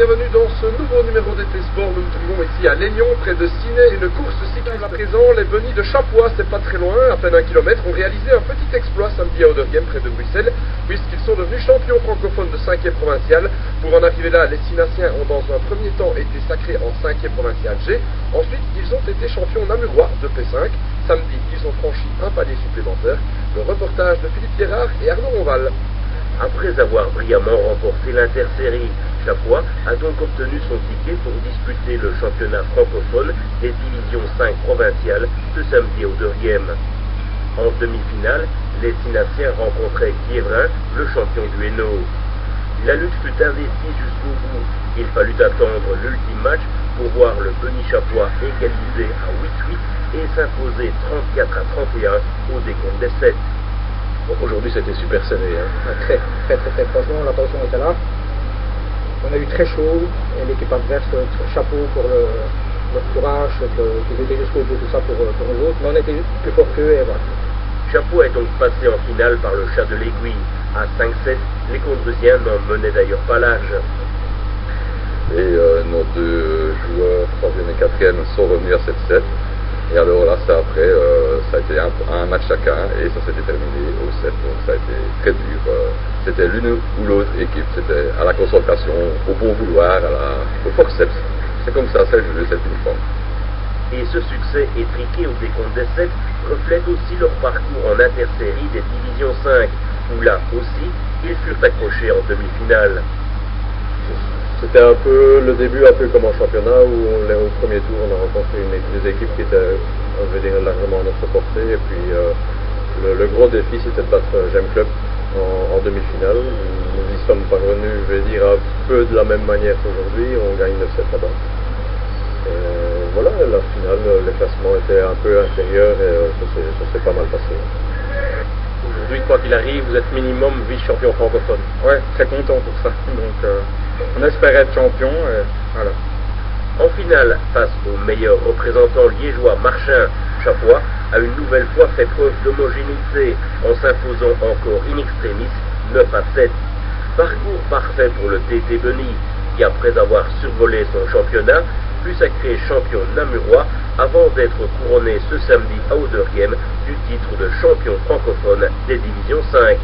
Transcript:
bienvenue dans ce nouveau numéro d'été sport. Nous nous trouvons ici à Lénion, près de Ciney, une course cycliste. À présent, les Bunnies de Chapois, c'est pas très loin, à peine 1 kilomètre, ont réalisé un petit exploit samedi à Auderghem, près de Bruxelles, puisqu'ils sont devenus champions francophones de 5e provincial. Pour en arriver là, les Sinassiens ont dans un premier temps été sacrés en 5e provincial G. Ensuite, ils ont été champions namurois de P5. Samedi, ils ont franchi un palier supplémentaire. Le reportage de Philippe Pierrard et Arnaud Ronval. Après avoir brillamment remporté l'intersérie, Chapois a donc obtenu son ticket pour disputer le championnat francophone des divisions 5 provinciales ce samedi au Auderghem. En demi-finale, les Sinassiens rencontraient Quiévrin, le champion du Hainaut. La lutte fut indécise jusqu'au bout. Il fallut attendre l'ultime match pour voir le Bunny Chapois égaliser à 8-8 et s'imposer 34-31 au décompte des 7. Bon, aujourd'hui c'était super serré. Très, franchement, la tension était là. On a eu très chaud et l'équipe adverse, chapeau pour leur courage, qu'ils étaient jusqu'au bout, tout ça pour nous autres, mais on était plus fort qu'eux et voilà. Chapeau est donc passé en finale par le chat de l'aiguille. À 5-7, les Condrusiens n'en menaient d'ailleurs pas l'âge. Et nos deux joueurs, 3e et 4e, sont revenus à 7-7. Et alors là, ça après, ça a été un match chacun et ça s'était terminé au 7. Donc ça a été très dur. C'était l'une ou l'autre équipe. C'était à la concentration, au bon vouloir, au forceps. C'est comme ça, c'est le jeu, c'est une forme. Et ce succès étriqué au décompte des 7 reflète aussi leur parcours en intersérie des divisions 5, où là aussi, ils furent accrochés en demi-finale. C'était un peu le début, un peu comme en championnat, où au premier tour on a rencontré des équipes qui étaient, on veut dire, largement à notre portée. Et puis le gros défi, c'était de battre Gem Club en demi-finale. Nous y sommes parvenus, je vais dire, un peu de la même manière qu'aujourd'hui. On gagne 9-7 là-bas. Voilà, la finale, les classements étaient un peu inférieurs et ça s'est pas mal passé. Aujourd'hui, quoi qu'il arrive, vous êtes minimum vice-champion francophone. Ouais, très content pour ça. Donc on espérait être champion et voilà. En finale, face au meilleur représentant liégeois Marchin, Chapois a une nouvelle fois fait preuve d'homogénéité en s'imposant encore in extremis 9-7. Parcours parfait pour le TT Bunny, qui après avoir survolé son championnat, fut sacré champion namurois avant d'être couronné ce samedi à Auderghem du titre de champion francophone des divisions 5.